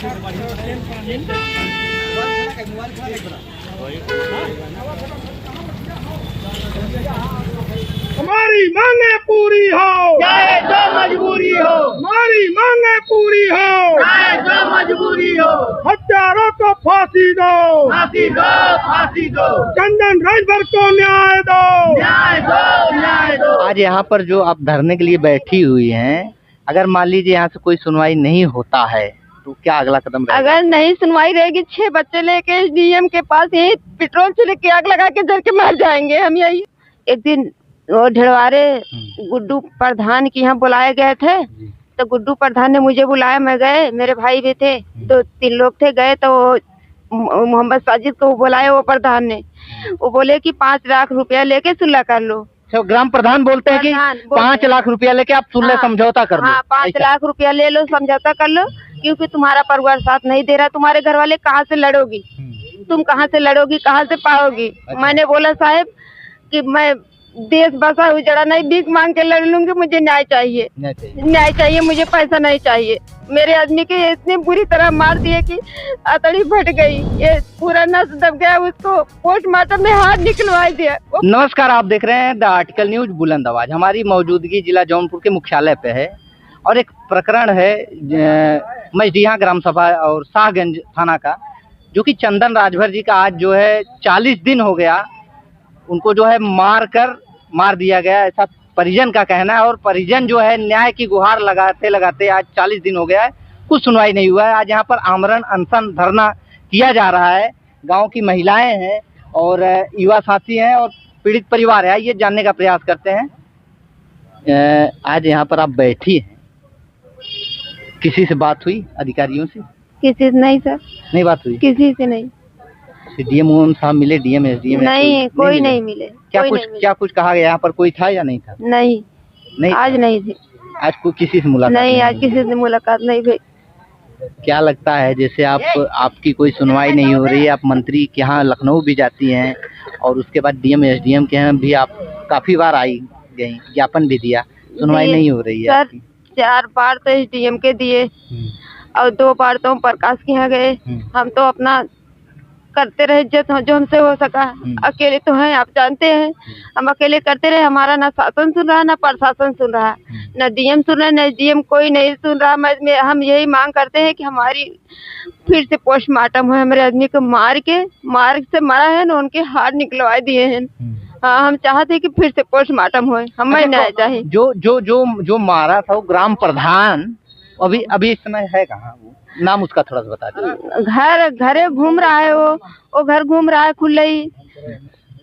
हमारी मांगे पूरी हो, चाहे जो मजबूरी हो, हमारी मांगे पूरी हो, चाहे जो मजबूरी हो, हत्यारों को फांसी दो, फांसी दो, फांसी दो, चंदन राजभर को न्याय दो, न्याय दो, न्याय दो। आज यहाँ पर जो आप धरने के लिए बैठी हुई हैं, अगर मान लीजिए यहाँ से कोई सुनवाई नहीं होता है तो क्या अगला कदम रहेगा? अगर नहीं सुनवाई रहेगी, 6 बच्चे लेके डीएम के पास यही पेट्रोल से लेके आग लगा के जल के मर जाएंगे हम। यही एक दिन वो ढिलवारे गुड्डू प्रधान के यहाँ बुलाए गए थे, तो गुड्डू प्रधान ने मुझे बुलाया, मैं गए, मेरे भाई भी थे, 2-3 लोग थे, गए तो मोहम्मद साजिद को बुलाए वो प्रधान ने, वो बोले कि 5 लाख रुपया लेके सुलह कर लो। ग्राम प्रधान बोलते हैं कि 5 लाख रुपया लेके आप सुलह समझौता कर लो। हाँ, 5 लाख रुपया ले लो, समझौता कर लो, क्योंकि तुम्हारा परिवार साथ नहीं दे रहा, तुम्हारे घर वाले कहाँ से लड़ोगी, तुम कहाँ से लड़ोगी, कहाँ से पाओगी। मैंने बोला साहब कि मैं देश बसा उजड़ा नहीं, भीख मांग के लड़ लूंगी, मुझे न्याय चाहिए, न्याय चाहिए, मुझे पैसा नहीं चाहिए। मेरे आदमी के इतनी बुरी तरह मार दिए कि अतड़ी फट गई, ये पूरा नस दब गया, उसको पोस्टमार्टम में हाथ निकलवा दिया। नमस्कार, आप देख रहे हैं द आर्टिकल न्यूज बुलंद आवाज। हमारी मौजूदगी जिला जौनपुर के मुख्यालय पे है और एक प्रकरण है मजडीहा ग्राम सभा और शाहगंज थाना का, जो कि चंदन राजभर जी का आज जो है 40 दिन हो गया, उनको जो है मार दिया गया, ऐसा परिजन का कहना है। और परिजन जो है न्याय की गुहार लगाते लगाते आज 40 दिन हो गया है, कुछ सुनवाई नहीं हुआ है। आज यहाँ पर आमरण अनशन धरना किया जा रहा है। गांव की महिलाएं हैं और युवा साथी हैं और पीड़ित परिवार है, ये जानने का प्रयास करते हैं। आज यहाँ पर आप बैठी हैं, किसी से बात हुई अधिकारियों से? किसी से नहीं सर, नहीं बात हुई, किसी से नहीं। डीएम साहब मिले, डीएम एसडीएम नहीं, कोई नहीं मिले। क्या कुछ कहा गया? यहाँ पर कोई था या नहीं था? नहीं, आज नहीं थी। आज कोई किसी से मुलाकात नहीं, आज किसी से मुलाकात नहीं हुई। क्या लगता है, जैसे आपकी कोई सुनवाई नहीं हो रही है, आप मंत्री के यहाँ लखनऊ भी जाती हैं और उसके बाद डीएम एसडीएम के यहाँ भी आप काफी बार आई गई, ज्ञापन भी दिया, सुनवाई नहीं हो रही है? सर 4 बार तो एसडीएम के दिए और 2 बार तो प्रकाश के यहाँ गए। हम तो अपना करते रहे जो हमसे हो सका, अकेले तो हैं, आप जानते हैं, हम अकेले करते रहे। हमारा ना शासन सुन रहा, ना प्रशासन सुन रहा, ना डीएम सुन रहा, ना एसडीएम, कोई नहीं सुन रहा। हम यही मांग करते हैं कि हमारी फिर से पोस्टमार्टम हो। हमारे आदमी को मार से मरा है ना, उनके हाथ निकलवा दिए हैं। हाँ, हम चाहते हैं कि फिर से पोस्टमार्टम हो, हमें न्याय चाहिए। जो मारा था वो ग्राम प्रधान अभी इस समय है कहाँ? वो नाम उसका थोड़ा सा बता दीजिए। घरे घूम रहा है, वो घर घूम रहा है खुले ही।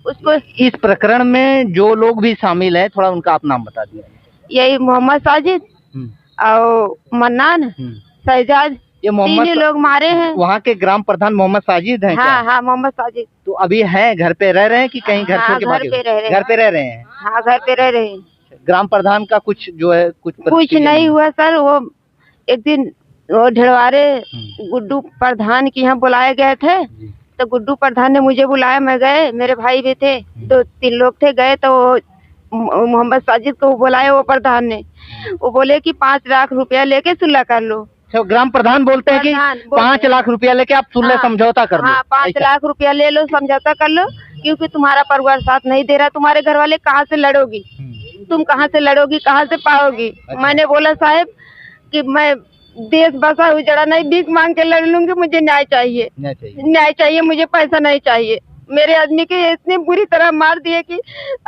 उसको इस प्रकरण में जो लोग भी शामिल है, थोड़ा उनका आप नाम बता दीजिए। यही मोहम्मद साजिद और मन्नान, शहजाद, ये 3 लोग मारे हैं। वहाँ के ग्राम प्रधान मोहम्मद साजिद हैं? हाँ, मोहम्मद साजिद। तो अभी है घर पे रह रहे हैं कि कहीं घर छोड़ के भागे? घर पे रह रहे हैं। हाँ, घर पे रह रहे हैं। ग्राम प्रधान का कुछ जो है कुछ नहीं हुआ सर। वो एक दिन वो ढिलवारे गुड्डू प्रधान के यहाँ बुलाए गए थे, तो गुड्डू प्रधान ने मुझे बुलाया, मैं गए, मेरे भाई भी थे, 2-3 लोग थे, गए तो मोहम्मद साजिद को बुलाए वो प्रधान ने, वो बोले कि 5 लाख रुपया लेके सुलह कर लो। ग्राम प्रधान बोलते हैं कि 5 लाख रुपया लेके आप सुलह समझौता कर लो। हाँ, 5 लाख रुपया ले लो, समझौता कर लो, क्योंकि तुम्हारा परिवार साथ नहीं दे रहा, तुम्हारे घर वाले कहाँ से लड़ोगी, तुम कहाँ से लड़ोगी, कहाँ से पाओगी। मैंने बोला साहब कि मैं देश बसा उजड़ा नहीं, भीख मांग के लड़ लूंगी, मुझे न्याय चाहिए, न्याय चाहिए, मुझे पैसा नहीं चाहिए। मेरे आदमी के इतनी बुरी तरह मार दिए कि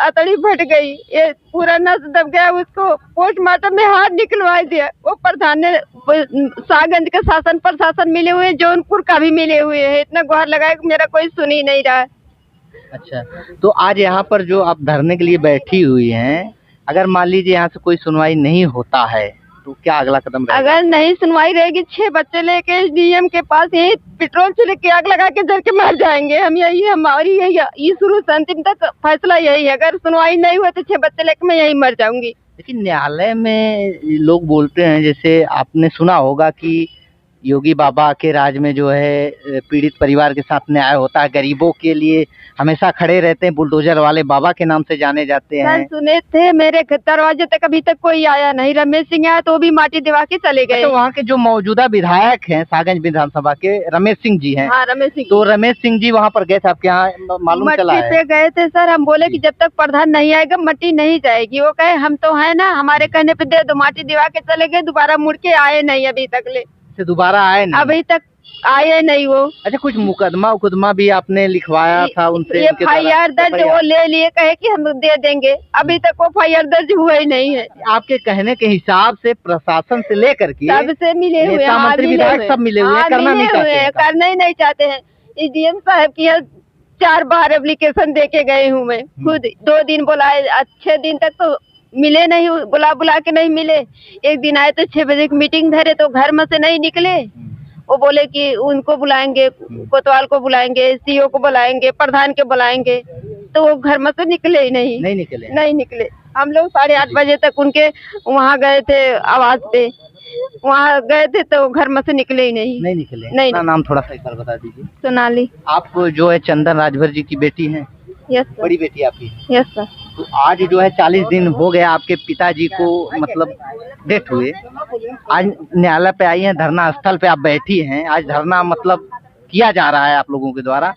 अतड़ी फट गई, ये पूरा नस दब गया, उसको पोस्टमार्टम में हाथ निकलवा दिया। वो प्रधान ने शाहगंज के शासन प्रशासन मिले हुए हैं, जौनपुर का भी मिले हुए हैं, इतना गुहार लगाया कि मेरा कोई सुन ही नहीं रहा है। अच्छा, तो आज यहाँ पर जो आप धरने के लिए बैठी हुई हैं, अगर मान लीजिए यहाँ से कोई सुनवाई नहीं होता है तो क्या अगला कदम रहेगा? अगर नहीं सुनवाई रहेगी, 6 बच्चे लेके डीएम के पास यही पेट्रोल से लेके आग लगा के जल के मर जाएंगे हम। यही हमारी यही शुरू से अंतिम तक फैसला यही है। अगर सुनवाई नहीं हुई तो 6 बच्चे लेके मैं यही मर जाऊंगी। लेकिन न्यायालय में लोग बोलते हैं, जैसे आपने सुना होगा कि योगी बाबा के राज में जो है पीड़ित परिवार के साथ न्याय होता है, गरीबों के लिए हमेशा खड़े रहते हैं, बुलडोजर वाले बाबा के नाम से जाने जाते हैं। सर सुने थे, मेरे दरवाजे तक अभी तक कोई आया नहीं। रमेश सिंह आया तो वो भी माटी दिवा के चले गए। तो वहाँ के जो मौजूदा विधायक हैं सागंज विधानसभा के, रमेश सिंह जी हैं। हाँ रमेश सिंह। तो रमेश सिंह जी वहाँ पर गए थे, आपके यहाँ मालूम चला मट्टी है? पे गए थे सर। हम बोले कि जब तक प्रधान नहीं आएगा मट्टी नहीं जाएगी। वो कहे हम तो है ना, हमारे कहने पे दे दो। माटी दिवा के चले गए, दोबारा मुड़ के आए नहीं अभी तक ले। से दोबारा आए नहीं? अभी तक आए नहीं वो। अच्छा, कुछ मुकदमा भी आपने लिखवाया था उनसे? FIR दर्ज वो ले लिए, कहे कि हम दे देंगे। अभी तक वो FIR दर्ज हुआ ही नहीं है। आपके कहने के हिसाब से प्रशासन से लेकर के सबसे मिले हुए नेता मंत्री विधायक सब मिले हुए हैं, करना नहीं चाहते हैं। करना ही नहीं चाहते हैं। डीएम साहब की 4 बार एप्लीकेशन दे के गई हूँ मैं खुद। 2 दिन बुलाए, 6 दिन तक तो मिले नहीं, बुला के नहीं मिले। एक दिन आए तो 6 बजे की मीटिंग धरे तो घर में से नहीं निकले। वो बोले कि उनको बुलाएंगे, कोतवाल को बुलाएंगे, CO को बुलाएंगे, प्रधान के बुलाएंगे, तो वो घर में से निकले ही नहीं निकले। हम लोग 8:30 बजे तक उनके वहाँ गए थे आवाज पे, वहाँ गए थे तो घर में से निकले ही नहीं निकले। नहीं। नाम थोड़ा सा एक बार बता दीजिए। सोनाली। आप जो है चंदन राजभर जी की बेटी हैं? Yes sir. बड़ी बेटी आपकी? Yes sir. तो आज जो है 40 दिन हो गया आपके पिताजी को मतलब डेथ हुए। आज न्यायालय पे आई हैं, धरना स्थल पे आप बैठी हैं। आज धरना मतलब किया जा रहा है आप लोगों के द्वारा,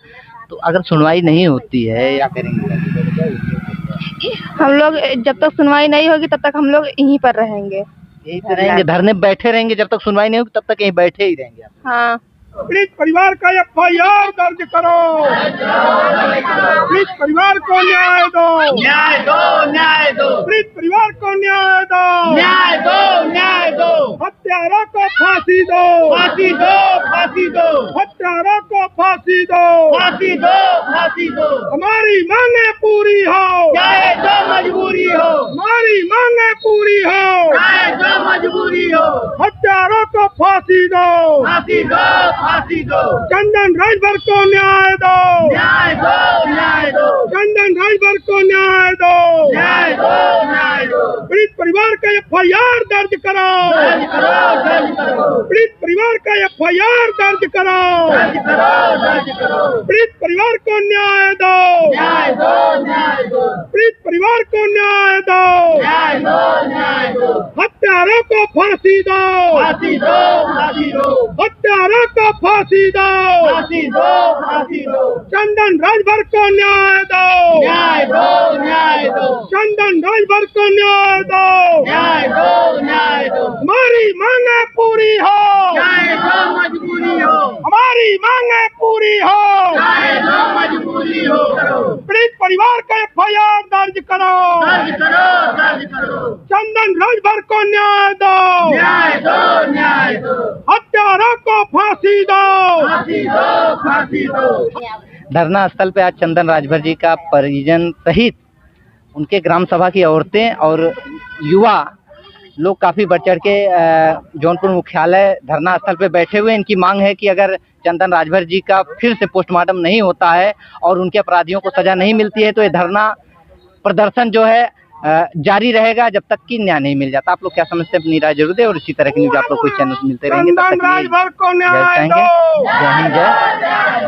तो अगर सुनवाई नहीं होती है या करेंगे? हम लोग जब तक सुनवाई नहीं होगी तब तक हम लोग यहीं पर रहेंगे। यहीं पे रहेंगे, धरने बैठे रहेंगे जब तक सुनवाई नहीं होगी, तब तक यहीं बैठे ही रहेंगे आप? हाँ। पीड़ित परिवार का FIR दर्ज करो। पीड़ित परिवार को न्याय दो। न्याय दो, न्याय दो, पीड़ित परिवार को न्याय दो। न्याय दो, न्याय दो। हत्यारों को फांसी दो। फांसी दो, फांसी दो, हत्यारों को फांसी दो। फांसी दो, फांसी दो। हमारी मांगे पूरी हो। चाहे जो मजबूरी हो, हमारी मांगे पूरी हो। चाहे जो मजबूरी हो। हत्यारों को फांसी दो। फांसी दो, फांसी दो। चंदन राजभर को न्याय दो। न्याय दो, न्याय दो। चंदन राजभर को न्याय दो। न्याय दो, न्याय दो। पीड़ित परिवार का FIR दर्ज करो। दर्ज करो, दर्ज करो, पीड़ित परिवार का FIR दर्ज करो। दर्ज करो, दर्ज करो। पीड़ित परिवार को न्याय दो। न्याय दो, न्याय दो। पीड़ित परिवार को न्याय दो। न्याय दो, न्याय दो। हत्यारों को फांसी दो। फांसी दो, फांसी दो। हत्यारों को फांसी दो। फांसी दो, फांसी दो। चंदन राजभर को न्याय दो। न्याय दो, न्याय दो। चंदन राजभर को न्याय दो। न्याय दो, न्याय दो। हमारी मांगे पूरी हो। चाहे जो मजबूरी हो, हमारी मांगे पूरी हो। चाहे जो मजबूरी हो। पीड़ित परिवार का FIR दर्ज करो। दर्ज करो, दर्ज करो। चंदन राजभर को न्याय दो। न्याय दो, न्याय दो। हत्यारों को फांसी दो। फांसी दो, फांसी दो। धरना स्थल पे आज चंदन राजभर जी का परिजन सहित उनके ग्राम सभा की औरतें और युवा लोग काफी बढ़ चढ़ के जौनपुर मुख्यालय धरना स्थल पे बैठे हुए। इनकी मांग है कि अगर चंदन राजभर जी का फिर से पोस्टमार्टम नहीं होता है और उनके अपराधियों को सजा नहीं मिलती है तो ये धरना प्रदर्शन जो है जारी रहेगा जब तक कि न्याय नहीं मिल जाता। आप लोग क्या समझते हैं, अपनी राय जरूर दें और इसी तरह की न्यूज आप लोग को चैनल मिलते रहेंगे। तब तक चंदन राजभर को न्याय जय दो। हिंद, जय